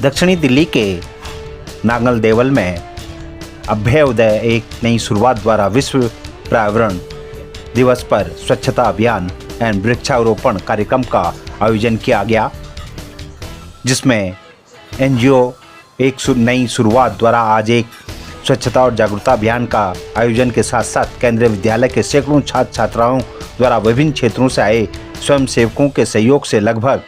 दक्षिणी दिल्ली के नांगल देवल में अभ्य उदय एक नई शुरुआत द्वारा विश्व पर्यावरण दिवस पर स्वच्छता अभियान एवं वृक्षारोपण कार्यक्रम का आयोजन किया गया, जिसमें एनजीओ एक नई शुरुआत द्वारा आज एक स्वच्छता और जागरूकता अभियान का आयोजन के साथ साथ केंद्रीय विद्यालय के सैकड़ों छात्र छात्राओं द्वारा विभिन्न क्षेत्रों से आए स्वयंसेवकों के सहयोग से लगभग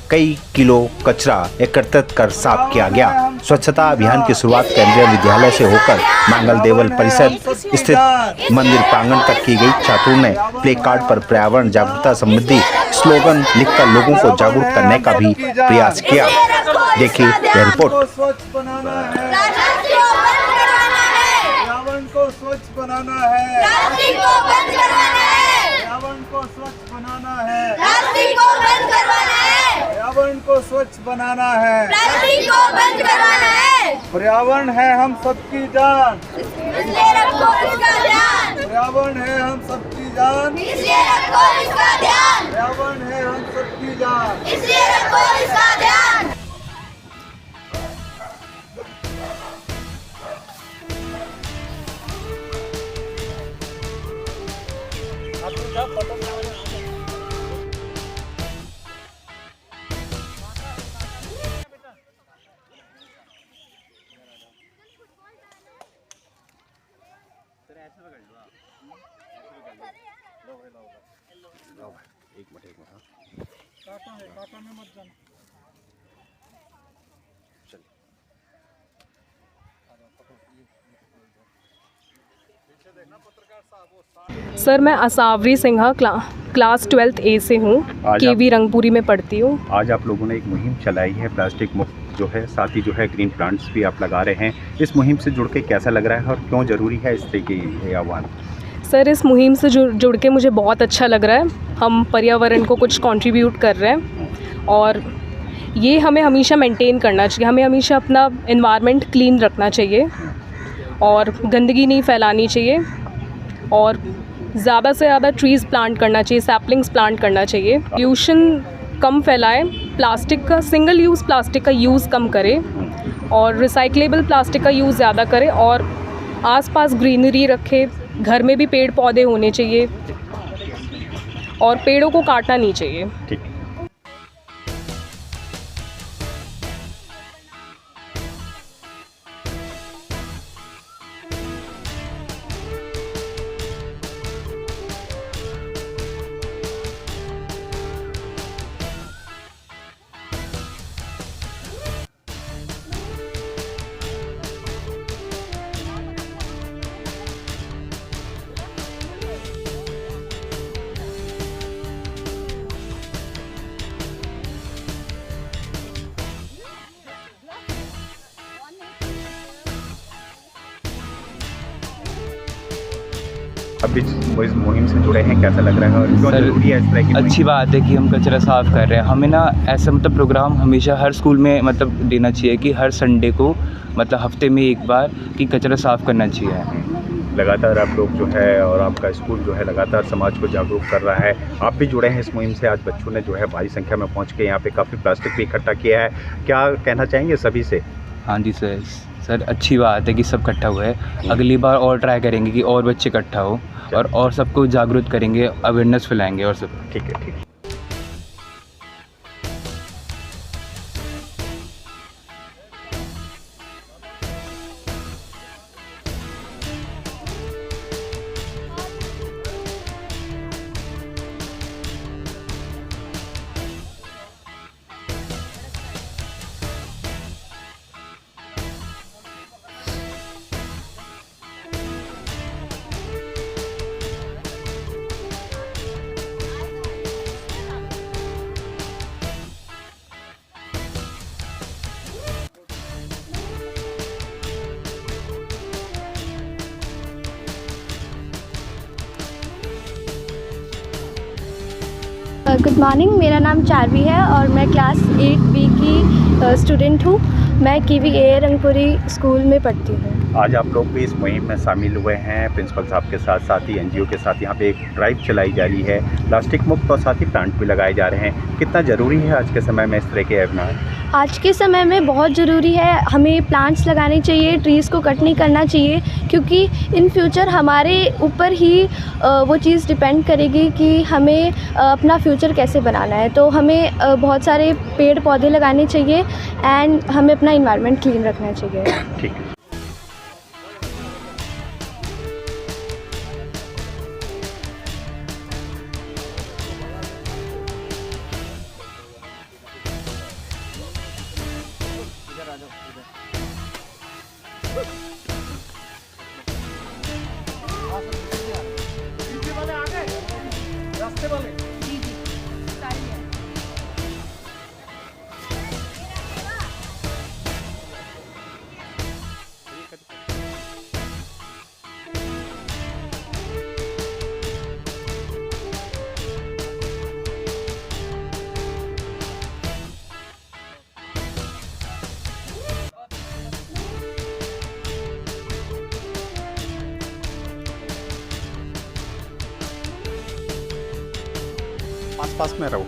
कई किलो कचरा एकत्रित कर साफ किया गया। स्वच्छता अभियान की शुरुआत केंद्रीय विद्यालय से होकर नांगल देवल परिसर स्थित मंदिर प्रांगण तक की गई। छात्रों ने प्ले कार्ड पर पर्यावरण जागरूकता संबंधी स्लोगन लिखकर लोगों को जागरूक करने का भी प्रयास किया। देखिए यह रिपोर्ट। स्वच्छ बनाना है, पर्यावरण को स्वच्छ बनाना है, प्लास्टिक को बंद करवाना है, पर्यावरण को स्वच्छ बनाना है, प्लास्टिक को बंद करवाना है, पर्यावरण को स्वच्छ बनाना है। प्लास्टिक को बंद करवाना है। पर्यावरण है हम सबकी जान, इसलिए रखो इसका ध्यान, पर्यावरण है हम सबकी जान, इसलिए रखो इसका ध्यान, पर्यावरण है हम सबकी जान। इसलिए रखो इसका ध्यान। सर मैं Asavari Sinha class 12th A से हूँ, केवी रंगपुरी में पढ़ती हूँ। आज आप लोगों ने एक मुहिम चलाई है प्लास्टिक मुक्त जो है, साथ ही जो है ग्रीन प्लांट्स भी आप लगा रहे हैं। इस मुहिम से जुड़ के कैसा लग रहा है और क्यों ज़रूरी है इस तरह की आह्वान? सर इस मुहिम से जुड़ के मुझे बहुत अच्छा लग रहा है। हम पर्यावरण को कुछ कंट्रीब्यूट कर रहे हैं और ये हमें हमेशा मेंटेन करना चाहिए। हमें हमेशा अपना एनवायरनमेंट क्लीन रखना चाहिए और गंदगी नहीं फैलानी चाहिए और ज़्यादा से ज़्यादा ट्रीज़ प्लांट करना चाहिए, सैपलिंग्स प्लांट करना चाहिए। पोल्यूशन कम फैलाए, प्लास्टिक का सिंगल यूज़ प्लास्टिक का यूज़ कम करें और रिसाइक्लेबल प्लास्टिक का यूज़ ज़्यादा करें और आसपास ग्रीनरी रखे। घर में भी पेड़ पौधे होने चाहिए और पेड़ों को काटना नहीं चाहिए। ठीक। अभी इस मुहिम से जुड़े हैं, कैसा लग रहा है और क्यों जरूरी है इस तरह की? अच्छी बात है कि हम कचरा साफ़ कर रहे हैं। हमें ना ऐसा मतलब प्रोग्राम हमेशा हर स्कूल में मतलब देना चाहिए कि हर संडे को मतलब हफ्ते में एक बार कि कचरा साफ़ करना चाहिए। लगातार आप लोग जो है और आपका स्कूल जो है लगातार समाज को जागरूक कर रहा है। आप भी जुड़े हैं इस मुहिम से। आज बच्चों ने जो है भारी संख्या में पहुँच के यहाँ पे काफ़ी प्लास्टिक भी इकट्ठा किया है। क्या कहना चाहेंगे सभी से? हाँ जी सर अच्छी बात है कि सब इकट्ठा हुआ है। अगली बार और ट्राई करेंगे कि और बच्चे इकट्ठा हो और सबको जागरूक करेंगे, अवेयरनेस फैलाएंगे और सब। ठीक है, ठीक है। गुड मॉर्निंग, मेरा नाम चारवी है और मैं क्लास 8B की स्टूडेंट हूँ। मैं केवी रंगपुरी स्कूल में पढ़ती हूँ। आज आप लोग भी इस मुहिम में शामिल हुए हैं प्रिंसिपल साहब के साथ, साथ ही एनजीओ के साथ। यहाँ पे एक ड्राइव चलाई जा रही है प्लास्टिक मुक्त और साथ ही प्लांट भी लगाए जा रहे हैं। कितना ज़रूरी है आज के समय में इस तरह के अभियान? आज के समय में बहुत ज़रूरी है, हमें प्लांट्स लगाने चाहिए, ट्रीज़ को कट नहीं करना चाहिए, क्योंकि इन फ्यूचर हमारे ऊपर ही वो चीज़ डिपेंड करेगी कि हमें अपना फ्यूचर कैसे बनाना है। तो हमें बहुत सारे पेड़ पौधे लगाने चाहिए एंड हमें अपना इन्वायरमेंट क्लीन रखना चाहिए। ठीक है। आस-पास में रहो।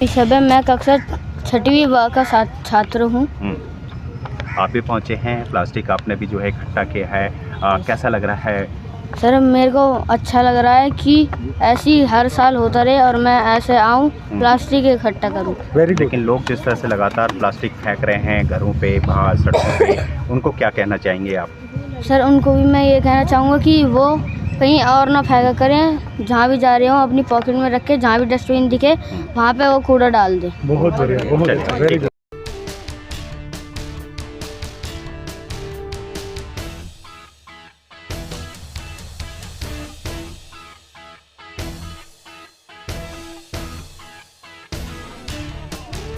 सब मैं कक्षा 6वीं व का छात्र हूँ। आप भी पहुंचे हैं, प्लास्टिक आपने भी जो है इकट्ठा किया है, कैसा लग रहा है? सर मेरे को अच्छा लग रहा है कि ऐसी हर साल होता रहे और मैं ऐसे आऊँ प्लास्टिक इकट्ठा करूँ। लेकिन लोग जिस तरह से लगातार प्लास्टिक फेंक रहे हैं घरों पे, बाहर सड़कों पे, उनको क्या कहना चाहेंगे आप? सर उनको भी मैं ये कहना चाहूँगा कि वो कहीं और ना फेंका करें, जहाँ भी जा रहे हो अपनी पॉकेट में रख के, जहाँ भी डस्टबिन दिखे वहाँ पे वो कूड़ा डाल दें। बहुत बढ़िया, बहुत अच्छा, वेरी गुड।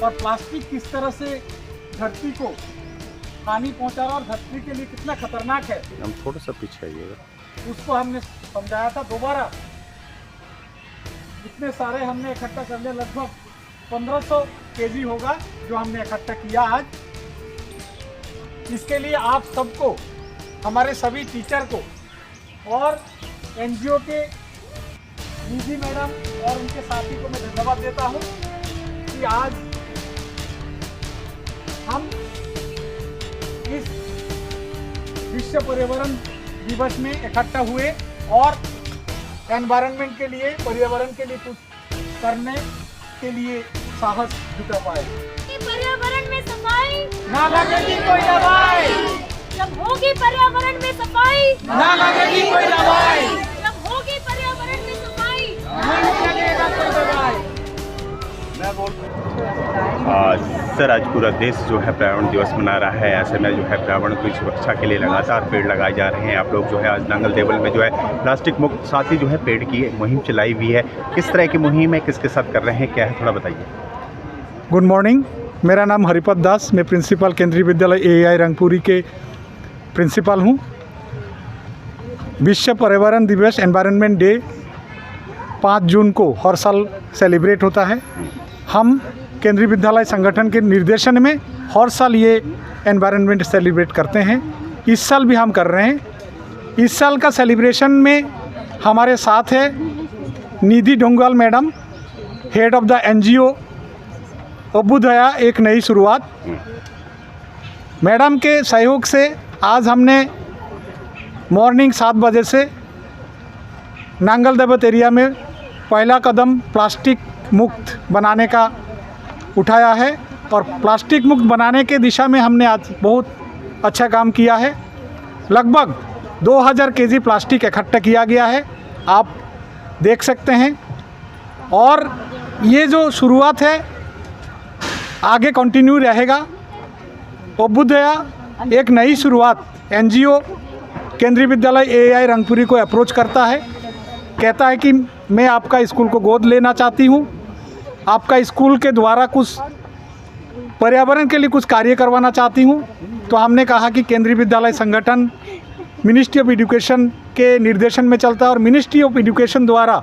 और प्लास्टिक किस तरह से धरती को हानि पहुंचा रहा है और धरती के लिए कितना खतरनाक है, हम थोड़ा सा पीछे आइएगा, उसको हमने समझाया था। दोबारा इतने सारे हमने इकट्ठा कर लिया, लगभग 1500 केजी होगा जो हमने इकट्ठा किया आज। इसके लिए आप सबको, हमारे सभी टीचर को और एनजीओ के निधि मैडम और उनके साथी को मैं धन्यवाद देता हूं कि आज हम इस विश्व पर्यावरण दिवस में इकट्ठा हुए और एनवायरनमेंट के लिए, पर्यावरण के लिए कुछ करने के लिए साहस जुटा पाए। पर्यावरण में सफाई ना लगेगी कोई दवाई, जब होगी पर्यावरण में सफाई ना लगेगी कोई दवाई, जब होगी पर्यावरण में सफाई नहीं लगेगा कोई दवाई। सर आज पूरा देश जो है पर्यावरण दिवस मना रहा है, ऐसे में जो है पर्यावरण की सुरक्षा के लिए लगातार पेड़ लगाए जा रहे हैं। आप लोग जो है आज नांगल देवल में जो है प्लास्टिक मुक्त, साथ ही जो है पेड़ की मुहिम चलाई हुई है। किस तरह की मुहिम है, किसके साथ कर रहे हैं, क्या है, थोड़ा बताइए। गुड मॉर्निंग, मेरा नाम हरिपद दास, मैं प्रिंसिपल केंद्रीय विद्यालय AAI रंगपुरी के प्रिंसिपल हूँ। विश्व पर्यावरण दिवस एनवायरनमेंट डे 5 जून को हर साल सेलिब्रेट होता है। हम केंद्रीय विद्यालय संगठन के निर्देशन में हर साल ये एनवायरनमेंट सेलिब्रेट करते हैं। इस साल भी हम कर रहे हैं। इस साल का सेलिब्रेशन में हमारे साथ है Nidhi Dongal madam, head of the NGO Abhyudaya एक नई शुरुआत। मैडम के सहयोग से आज हमने मॉर्निंग 7 बजे से नांगल देवत एरिया में पहला कदम प्लास्टिक मुक्त बनाने का उठाया है और प्लास्टिक मुक्त बनाने के दिशा में हमने आज बहुत अच्छा काम किया है। लगभग 2000 केजी प्लास्टिक इकट्ठा किया गया है, आप देख सकते हैं। और ये जो शुरुआत है आगे कंटिन्यू रहेगा। अभ्युदया एक नई शुरुआत NGO केंद्रीय विद्यालय AAI रंगपुरी को अप्रोच करता है, कहता है कि मैं आपका स्कूल को गोद लेना चाहती हूँ, आपका स्कूल के द्वारा कुछ पर्यावरण के लिए कुछ कार्य करवाना चाहती हूँ। तो हमने कहा कि केंद्रीय विद्यालय संगठन मिनिस्ट्री ऑफ एजुकेशन के निर्देशन में चलता है और मिनिस्ट्री ऑफ एजुकेशन द्वारा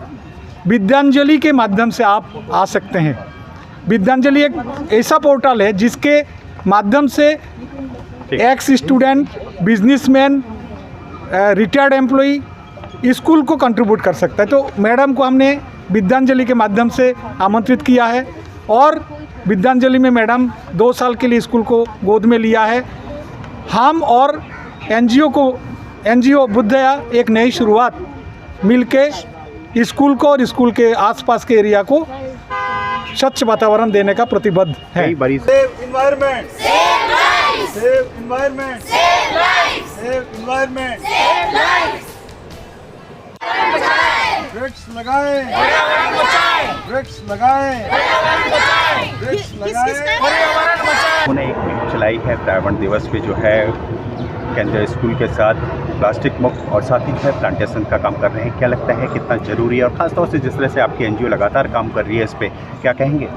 विद्यांजलि के माध्यम से आप आ सकते हैं। विद्यांजलि एक ऐसा पोर्टल है जिसके माध्यम से x student, businessman, retired employee school को कंट्रीब्यूट कर सकता है। तो मैडम को हमने विद्यांजलि के माध्यम से आमंत्रित किया है और विद्यांजलि में मैडम 2 साल के लिए स्कूल को गोद में लिया है। हम और एनजीओ बुद्धया एक नई शुरुआत मिलके स्कूल को और स्कूल के आसपास के एरिया को स्वच्छ वातावरण देने का प्रतिबद्ध है। कई बारी save environment, save life, save environment, save life, save environment, save life. वृक्ष लगाएं, पर्यावरण बचाएं, वृक्ष लगाएं, पर्यावरण बचाएं, वृक्ष लगाएं, पर्यावरण बचाएं। उन्होंने एक मुहिम चलाई है पर्यावरण दिवस पे, जो है केंद्रीय स्कूल के साथ प्लास्टिक मुक्त और साथ ही जो है प्लांटेशन का काम कर रहे हैं। क्या लगता है कितना ज़रूरी है, और ख़ासतौर से जिस तरह से आपकी एनजीओ लगातार काम कर रही है इस पे, क्या कहेंगे?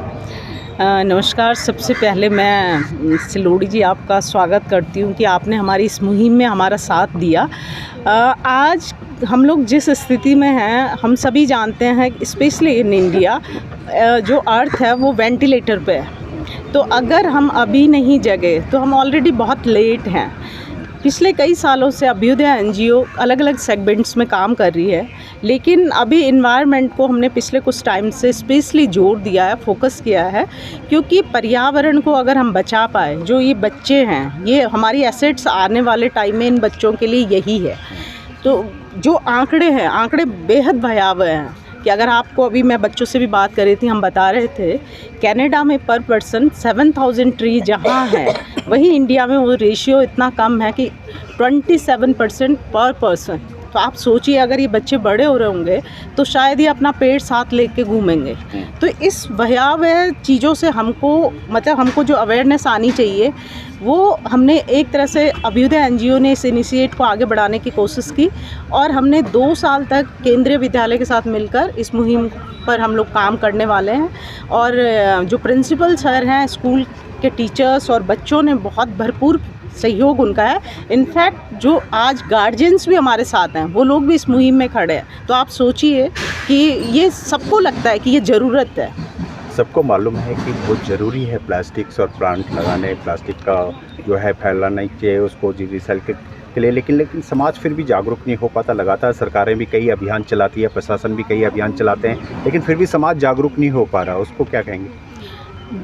नमस्कार। सबसे पहले मैं सिलोड़ी जी आपका स्वागत करती हूँ कि आपने हमारी इस मुहिम में हमारा साथ दिया। आज हम लोग जिस स्थिति में हैं, हम सभी जानते हैं, स्पेशली इन इंडिया जो अर्थ है वो वेंटिलेटर पे है। तो अगर हम अभी नहीं जगे तो हम ऑलरेडी बहुत लेट हैं। पिछले कई सालों से अभ्युदय एनजीओ अलग अलग सेगमेंट्स में काम कर रही है, लेकिन अभी इन्वायरमेंट को हमने पिछले कुछ टाइम से स्पेशली जोर दिया है, फोकस किया है, क्योंकि पर्यावरण को अगर हम बचा पाए, जो ये बच्चे हैं, ये हमारी एसेट्स आने वाले टाइम में इन बच्चों के लिए यही है। तो जो आंकड़े हैं, आंकड़े बेहद भयावह हैं कि अगर आपको, अभी मैं बच्चों से भी बात कर रही थी, हम बता रहे थे कनाडा में पर पर्सन 7000 ट्री जहाँ है, वहीं इंडिया में वो रेशियो इतना कम है कि 27% पर पर्सन। तो आप सोचिए, अगर ये बच्चे बड़े हो रहे होंगे तो शायद ये अपना पेड़ साथ लेके घूमेंगे। तो इस भयावह चीज़ों से हमको जो अवेयरनेस आनी चाहिए, वो हमने एक तरह से अभ्युदय एनजीओ ने इस इनिशिएट को आगे बढ़ाने की कोशिश की, और हमने 2 साल तक केंद्रीय विद्यालय के साथ मिलकर इस मुहिम पर हम लोग काम करने वाले हैं। और जो प्रिंसिपल सर हैं, स्कूल के टीचर्स और बच्चों ने बहुत भरपूर सहयोग उनका है। इनफैक्ट जो आज गार्जियंस भी हमारे साथ हैं, वो लोग भी इस मुहिम में खड़े हैं। तो आप सोचिए कि ये सबको लगता है कि ये ज़रूरत है। सबको मालूम है कि बहुत ज़रूरी है प्लास्टिक्स और प्लांट लगाने, प्लास्टिक का जो है फैलाना चाहिए उसको रिसाइकिल के लिए, लेकिन समाज फिर भी जागरूक नहीं हो पाता। लगातार सरकारें भी कई अभियान चलाती है, प्रशासन भी कई अभियान चलाते हैं, लेकिन फिर भी समाज जागरूक नहीं हो पा रहा। उसको क्या कहेंगे?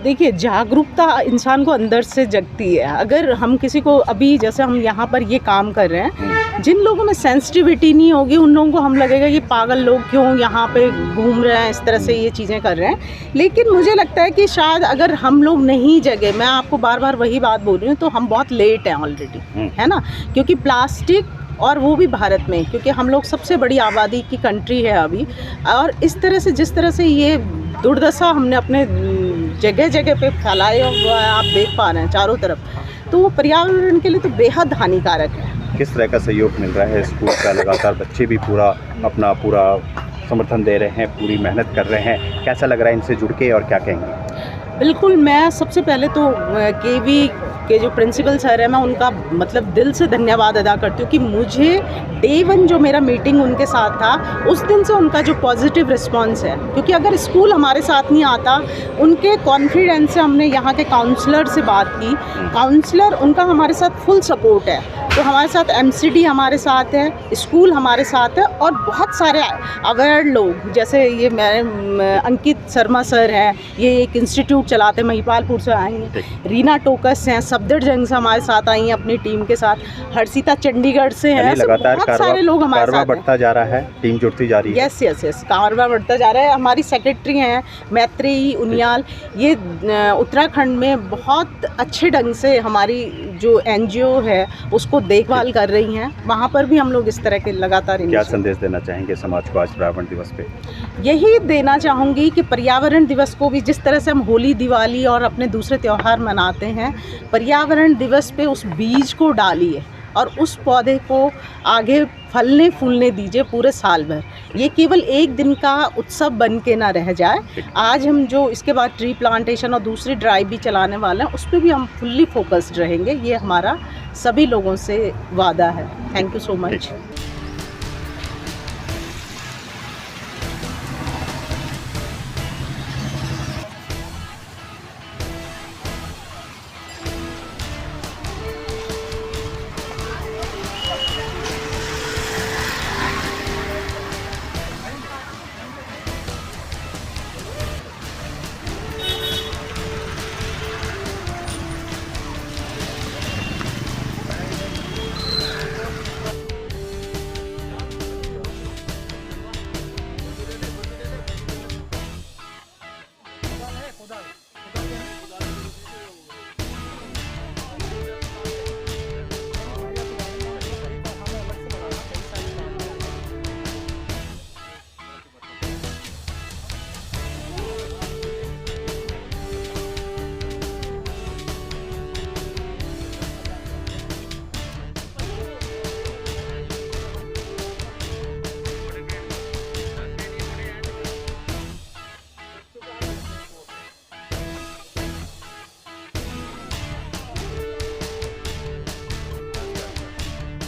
देखिए, जागरूकता इंसान को अंदर से जगती है। अगर हम किसी को, अभी जैसे हम यहाँ पर ये काम कर रहे हैं, जिन लोगों में सेंसिटिविटी नहीं होगी, उन लोगों को हम लगेगा ये पागल लोग क्यों यहाँ पे घूम रहे हैं, इस तरह से ये चीज़ें कर रहे हैं। लेकिन मुझे लगता है कि शायद अगर हम लोग नहीं जगे, मैं आपको बार बार वही बात बोल रही हूँ, तो हम बहुत लेट हैं ऑलरेडी, है ना। क्योंकि प्लास्टिक, और वो भी भारत में, क्योंकि हम लोग सबसे बड़ी आबादी की कंट्री है अभी, और इस तरह से जिस तरह से ये दुर्दशा हमने अपने जगह जगह पे फैलाए हुआ है, आप देख पा रहे हैं चारों तरफ, तो वो पर्यावरण के लिए तो बेहद हानिकारक है। किस तरह का सहयोग मिल रहा है स्कूल का? लगातार बच्चे भी अपना पूरा समर्थन दे रहे हैं, पूरी मेहनत कर रहे हैं। कैसा लग रहा है इनसे जुड़ के, और क्या कहेंगे? बिल्कुल, मैं सबसे पहले तो केवी के जो प्रिंसिपल सर हैं, मैं उनका दिल से धन्यवाद अदा करती हूँ कि मुझे डे 1 जो मेरा मीटिंग उनके साथ था, उस दिन से उनका जो पॉजिटिव रिस्पांस है, क्योंकि अगर स्कूल हमारे साथ नहीं आता, उनके कॉन्फिडेंस से हमने यहाँ के काउंसलर से बात की, काउंसलर उनका हमारे साथ फुल सपोर्ट है। तो हमारे साथ एमसीडी हमारे साथ है, स्कूल हमारे साथ है, और बहुत सारे अवेयर लोग, जैसे ये अंकित शर्मा सर हैं, ये एक इंस्टीट्यूट चलाते हैं, महिपालपुर से आई हैं, रीना टोकस हैं, सफदरजंग से हमारे साथ आई हैं अपनी टीम के साथ, हर्षिता चंडीगढ़ से हैं। लगातार बहुत सारे लोग हमारे साथ बढ़ता जा रहा है, टीम जुड़ती जा रही है। यस, कारवा बढ़ता जा रहा है। हमारी सेक्रेटरी हैं मैत्रेयी उनियाल, ये उत्तराखंड में बहुत अच्छे ढंग से हमारी जो एनजीओ है उसको देखभाल कर रही हैं। वहाँ पर भी हम लोग इस तरह के लगातार। क्या संदेश देना चाहेंगे समाज को आज पर्यावरण दिवस पे? यही देना चाहूँगी कि पर्यावरण दिवस को भी, जिस तरह से हम होली, दिवाली और अपने दूसरे त्यौहार मनाते हैं, पर्यावरण दिवस पे उस बीज को डालिए और उस पौधे को आगे फलने फूलने दीजिए पूरे साल भर। ये केवल एक दिन का उत्सव बन के ना रह जाए। आज हम जो इसके बाद ट्री प्लांटेशन और दूसरी ड्राइव भी चलाने वाले हैं, उस पर भी हम फुल्ली फोकस्ड रहेंगे। ये हमारा सभी लोगों से वादा है। Thank you so much.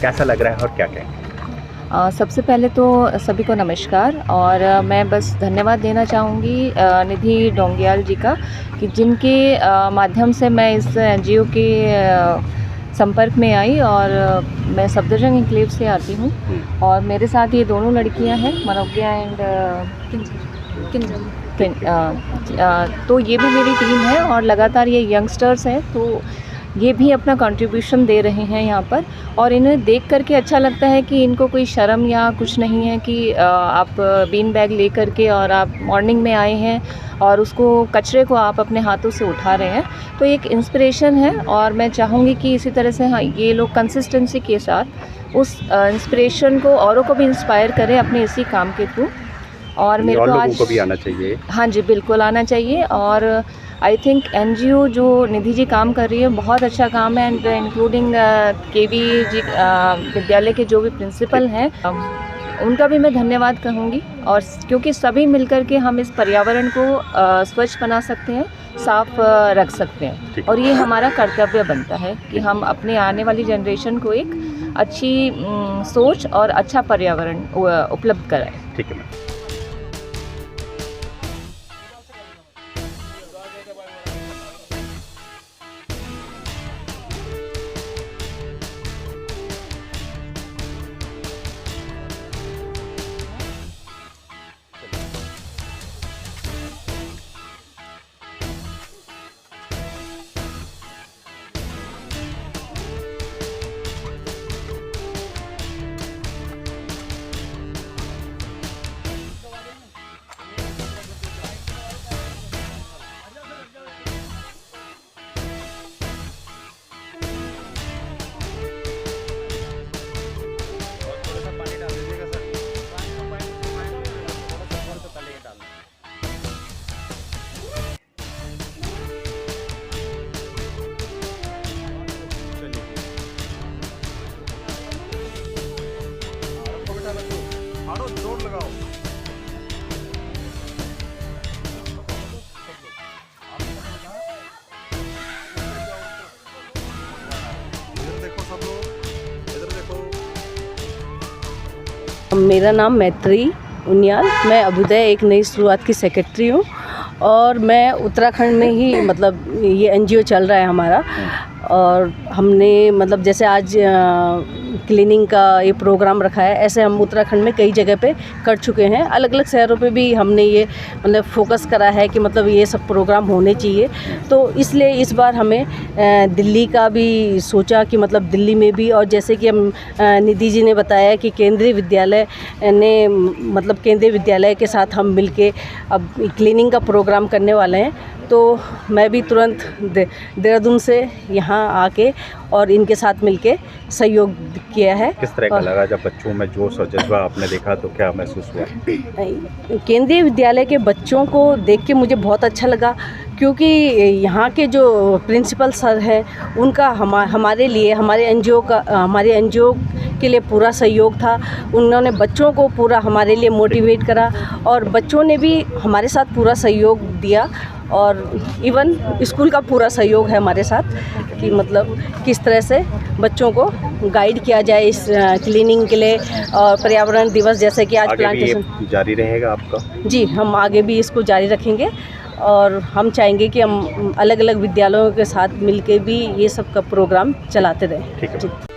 कैसा लग रहा है और क्या कहेंगे? सबसे पहले तो सभी को नमस्कार और मैं बस धन्यवाद देना चाहूँगी निधि डोंगियाल जी का कि जिनके माध्यम से मैं इस एनजीओ के संपर्क में आई और मैं सफदरजंग एन्क्लेव से आती हूँ और मेरे साथ ये दोनों लड़कियाँ हैं मनोज्ञा एंड तो ये भी मेरी टीम है और लगातार ये यंगस्टर्स हैं तो ये भी अपना कंट्रीब्यूशन दे रहे हैं यहाँ पर और इन्हें देख करके अच्छा लगता है कि इनको कोई शर्म या कुछ नहीं है कि आप बीन बैग ले करके और आप मॉर्निंग में आए हैं और उसको कचरे को आप अपने हाथों से उठा रहे हैं तो एक इंस्पिरेशन है और मैं चाहूँगी कि इसी तरह से हाँ ये लोग कंसिस्टेंसी के साथ उस इंस्पिरेशन को औरों को भी इंस्पायर करें अपने इसी काम के थ्रू और मेरे को आज को भी आना चाहिए। हाँ जी बिल्कुल आना चाहिए और आई थिंक एनजीओ जो निधि जी काम कर रही है बहुत अच्छा काम है एंड इंक्लूडिंग केवी जी विद्यालय के जो भी प्रिंसिपल हैं उनका भी मैं धन्यवाद कहूँगी और क्योंकि सभी मिलकर के हम इस पर्यावरण को स्वच्छ बना सकते हैं साफ रख सकते हैं और ये हमारा कर्तव्य बनता है कि हम अपने आने वाली जनरेशन को एक अच्छी सोच और अच्छा पर्यावरण उपलब्ध कराएं। ठीक है मैम। मेरा नाम मैत्री उनियाल, मैं अभ्युदय एक नई शुरुआत की सेक्रेटरी हूँ और मैं उत्तराखंड में ही मतलब ये एनजीओ चल रहा है हमारा और हमने मतलब जैसे आज क्लीनिंग का ये प्रोग्राम रखा है ऐसे हम उत्तराखंड में कई जगह पे कर चुके हैं। अलग अलग शहरों पे भी हमने ये मतलब फोकस करा है कि मतलब ये सब प्रोग्राम होने चाहिए तो इसलिए इस बार हमें दिल्ली का भी सोचा कि मतलब दिल्ली में भी और जैसे कि हम निधि जी ने बताया कि केंद्रीय विद्यालय ने मतलब केंद्रीय विद्यालय के साथ हम मिलके अब क्लीनिंग का प्रोग्राम करने वाले हैं तो मैं भी तुरंत देहरादून से यहाँ आके और इनके साथ मिलके सहयोग किया है। किस तरह का लगा जब बच्चों में जोश और जज्बा आपने देखा तो क्या महसूस हुआ? केंद्रीय विद्यालय के बच्चों को देख के मुझे बहुत अच्छा लगा क्योंकि यहाँ के जो प्रिंसिपल सर हैं उनका हमारे लिए हमारे एनजीओ के लिए पूरा सहयोग था। उन्होंने बच्चों को पूरा हमारे लिए मोटिवेट करा और बच्चों ने भी हमारे साथ पूरा सहयोग दिया और इवन स्कूल का पूरा सहयोग है हमारे साथ कि मतलब किस तरह से बच्चों को गाइड किया जाए इस क्लीनिंग के लिए और पर्यावरण दिवस जैसे कि आज प्लांटेशन जारी रहेगा आपका? जी, हम आगे भी इसको जारी रखेंगे और हम चाहेंगे कि हम अलग अलग विद्यालयों के साथ मिलके भी ये सब का प्रोग्राम चलाते रहें। ठीक है।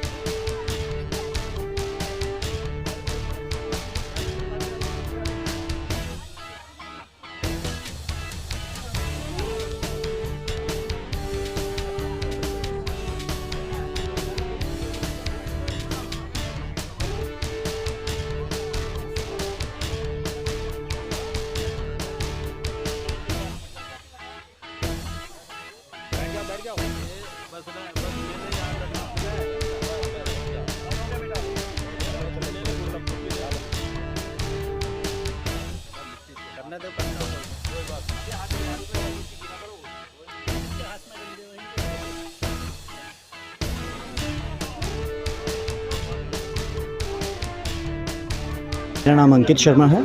मेरा नाम अंकित शर्मा है।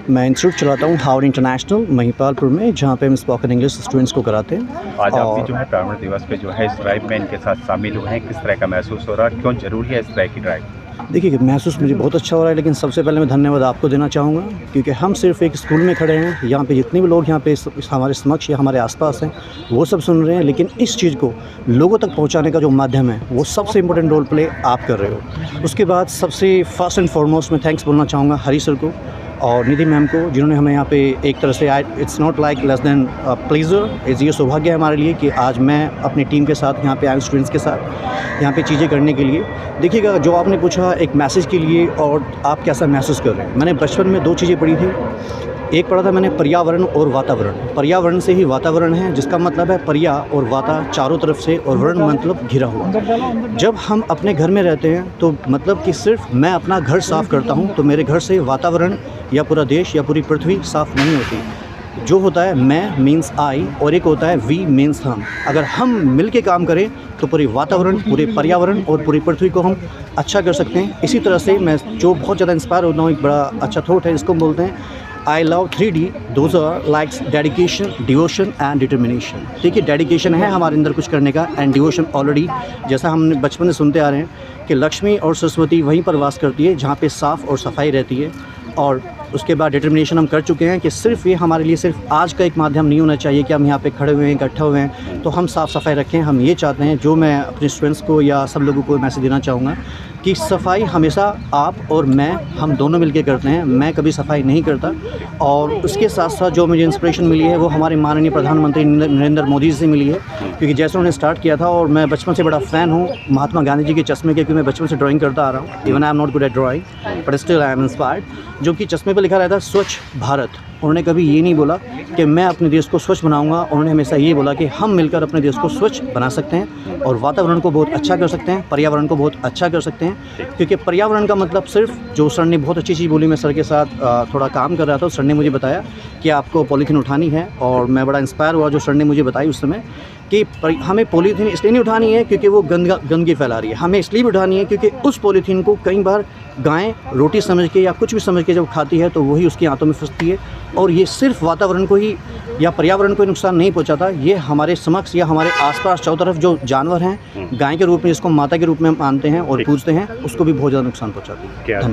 मैं इंस्टीट्यूट चलाता हूँ हावड़ इंटरनेशनल महिपालपुर में, जहाँ पे हम स्पोकन इंग्लिश स्टूडेंट्स को कराते हैं। आज आप भी जो है प्राइवेट दिवस पे जो है इस ड्राइव में इनके साथ शामिल हुए हैं, किस तरह का महसूस हो रहा है, क्यों जरूरी है इस तरह की ड्राइव? देखिए, महसूस मुझे बहुत अच्छा हो रहा है, लेकिन सबसे पहले मैं धन्यवाद आपको देना चाहूँगा, क्योंकि हम सिर्फ एक स्कूल में खड़े हैं। यहाँ पे जितने भी लोग यहाँ पे हमारे समक्ष या हमारे आसपास हैं वो सब सुन रहे हैं, लेकिन इस चीज़ को लोगों तक पहुँचाने का जो माध्यम है वो सबसे इम्पोर्टेंट रोल प्ले आप कर रहे हो। उसके बाद सबसे फर्स्ट एंड फॉरमोस्ट मैं थैंक्स बोलना चाहूँगा हरी सर को और निधि मैम को, जिन्होंने हमें यहाँ पे एक तरह से it's not like less than pleasure, ये सौभाग्य है हमारे लिए कि आज मैं अपनी टीम के साथ यहाँ पे आया, स्टूडेंट्स के साथ यहाँ पे चीज़ें करने के लिए। देखिएगा, जो आपने पूछा एक मैसेज के लिए और आप कैसा महसूस कर रहे हैं, मैंने बचपन में 2 चीज़ें पढ़ी थी। एक पढ़ा था मैंने पर्यावरण और वातावरण। पर्यावरण से ही वातावरण है, जिसका मतलब है पर्या और वाता चारों तरफ से और वर्ण मतलब घिरा हुआ। जब हम अपने घर में रहते हैं तो मतलब कि सिर्फ मैं अपना घर साफ़ करता हूँ तो मेरे घर से वातावरण या पूरा देश या पूरी पृथ्वी साफ़ नहीं होती। जो होता है मैं मीन्स आई और एक होता है वी मीन्स हम। अगर हम मिल के काम करें तो पूरे वातावरण, पूरे पर्यावरण और पूरी पृथ्वी को हम अच्छा कर सकते हैं। इसी तरह से मैं जो बहुत ज़्यादा इंस्पायर होता हूँ, एक बड़ा अच्छा थॉट है, इसको बोलते हैं I love 3D, those are likes dedication, devotion and determination. देखिए, डेडिकेशन है हमारे अंदर कुछ करने का, एंड डिवोशन ऑलरेडी जैसा हमने बचपन से सुनते आ रहे हैं कि लक्ष्मी और सरस्वती वहीं पर वास करती है जहाँ पे साफ़ और सफाई रहती है। और उसके बाद डिटर्मिनेशन हम कर चुके हैं कि सिर्फ ये हमारे लिए सिर्फ आज का एक माध्यम नहीं होना चाहिए कि हम यहाँ पे खड़े हुए हैं, इकट्ठा हुए हैं तो हम साफ़ सफाई रखें। हम ये चाहते हैं, जो मैं अपने स्टूडेंट्स को या सब लोगों को मैसेज देना चाहूँगा कि सफाई हमेशा आप और मैं, हम दोनों मिलकर करते हैं। मैं कभी सफाई नहीं करता। और उसके साथ साथ जो मुझे इंस्पिरेशन मिली है वो हमारे माननीय प्रधानमंत्री नरेंद्र मोदी जी से मिली है, क्योंकि जैसे उन्होंने स्टार्ट किया था, और मैं बचपन से बड़ा फ़ैन हूँ महात्मा गांधी जी के चश्मे के, क्योंकि मैं बचपन से ड्राइंग करता आ रहा हूँ। Even I am not good at drawing but still I am inspired. जो कि चश्मे पर लिखा रहता है स्वच्छ भारत। उन्होंने कभी ये नहीं बोला कि मैं अपने देश को स्वच्छ बनाऊंगा, उन्होंने हमेशा ये बोला कि हम मिलकर अपने देश को स्वच्छ बना सकते हैं और वातावरण को बहुत अच्छा कर सकते हैं, पर्यावरण को बहुत अच्छा कर सकते हैं। क्योंकि पर्यावरण का मतलब सिर्फ, जो सर ने बहुत अच्छी चीज़ बोली, मैं सर के साथ थोड़ा काम कर रहा था, सर ने मुझे बताया कि आपको पॉलीथीन उठानी है, और मैं बड़ा इंस्पायर हुआ जो सर ने मुझे बताई उस समय कि हमें पॉलीथीन इसलिए नहीं उठानी है क्योंकि वो गंदगी फैला रही है, हमें इसलिए भी उठानी है क्योंकि उस पॉलीथीन को कई बार गायें रोटी समझ के या कुछ भी समझ के जब खाती है तो वही उसकी आंतों में फंसती है, और ये सिर्फ वातावरण को ही या पर्यावरण को ही नुकसान नहीं पहुंचाता, ये हमारे समक्ष या हमारे आसपास चारों तरफ जो जानवर हैं, गाय के रूप में जिसको माता के रूप में मानते हैं और पूजते हैं, उसको भी बहुत ज़्यादा नुकसान पहुँचाती है।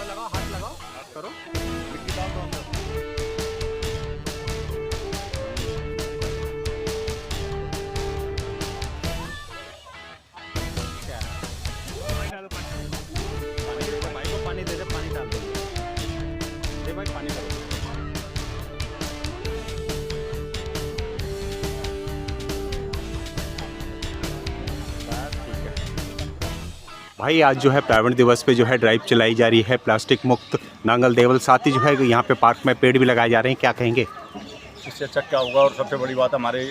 लगाओ, हाथ लगाओ, हाथ करो, मिट्टी डाल दो अंदर। भाई को पानी दे दे, पानी डाल दे। दे भाई, पानी डालो। भाई, आज जो है प्राइवेट दिवस पे जो है ड्राइव चलाई जा रही है प्लास्टिक मुक्त नांगल देवल, साथ ही जो है यहाँ पे पार्क में पेड़ भी लगाए जा रहे हैं, क्या कहेंगे? इससे अच्छा क्या होगा। और सबसे बड़ी बात, हमारे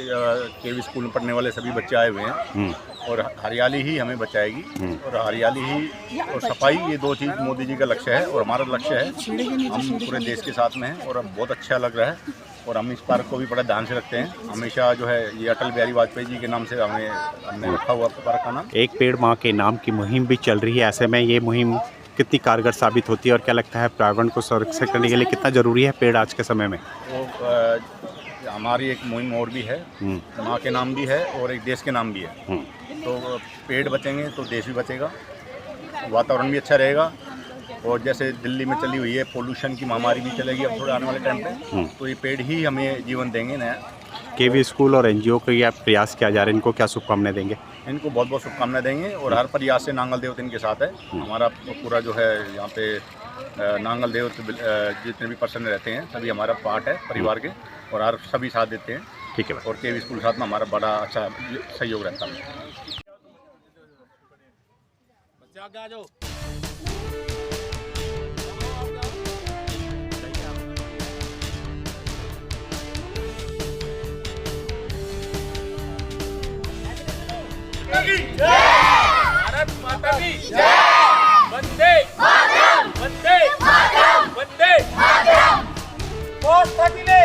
केवी स्कूल में पढ़ने वाले सभी बच्चे आए हुए हैं और हरियाली ही हमें बचाएगी, और हरियाली ही और सफाई, ये 2 चीज़ मोदी जी का लक्ष्य है और हमारा लक्ष्य है। हम पूरे देश के साथ में हैं और अब बहुत अच्छा लग रहा है, और हम इस पार्क को भी बड़ा ध्यान से रखते हैं। हमेशा जो है ये अटल बिहारी वाजपेयी जी के नाम से हमने रखा हुआ पार्क का नाम। एक पेड़ माँ के नाम की मुहिम भी चल रही है, ऐसे में ये मुहिम कितनी कारगर साबित होती है और क्या लगता है पर्यावरण को संरक्षित करने के लिए कितना ज़रूरी है पेड़ आज के समय में? तो हमारी एक मुहिम और भी है, माँ के नाम भी है और एक देश के नाम भी है। तो पेड़ बचेंगे तो देश भी बचेगा, वातावरण भी अच्छा रहेगा, और जैसे दिल्ली में चली हुई है पोल्यूशन की महामारी भी चलेगी अब थोड़े आने वाले टाइम पे, तो ये पेड़ ही हमें जीवन देंगे नया। केवी स्कूल और एनजीओ के ये प्रयास किया जा रहा है, इनको क्या शुभकामनाएं देंगे? इनको बहुत बहुत शुभकामनाएं देंगे, और हर प्रयास से नांगल देवत इनके साथ है। हमारा पूरा जो है यहाँ पे नांगल देवत जितने भी पर्सन रहते हैं सभी हमारा पार्ट है परिवार के, और हर सभी साथ देते हैं। ठीक है, और केवी स्कूल साथ में हमारा बड़ा अच्छा सहयोग रहता है। की भारत माता की वंदे वंदे वंदे बॉस থাকিলে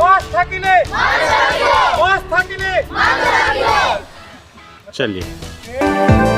बॉस থাকিলে बॉस থাকিলে चलिए।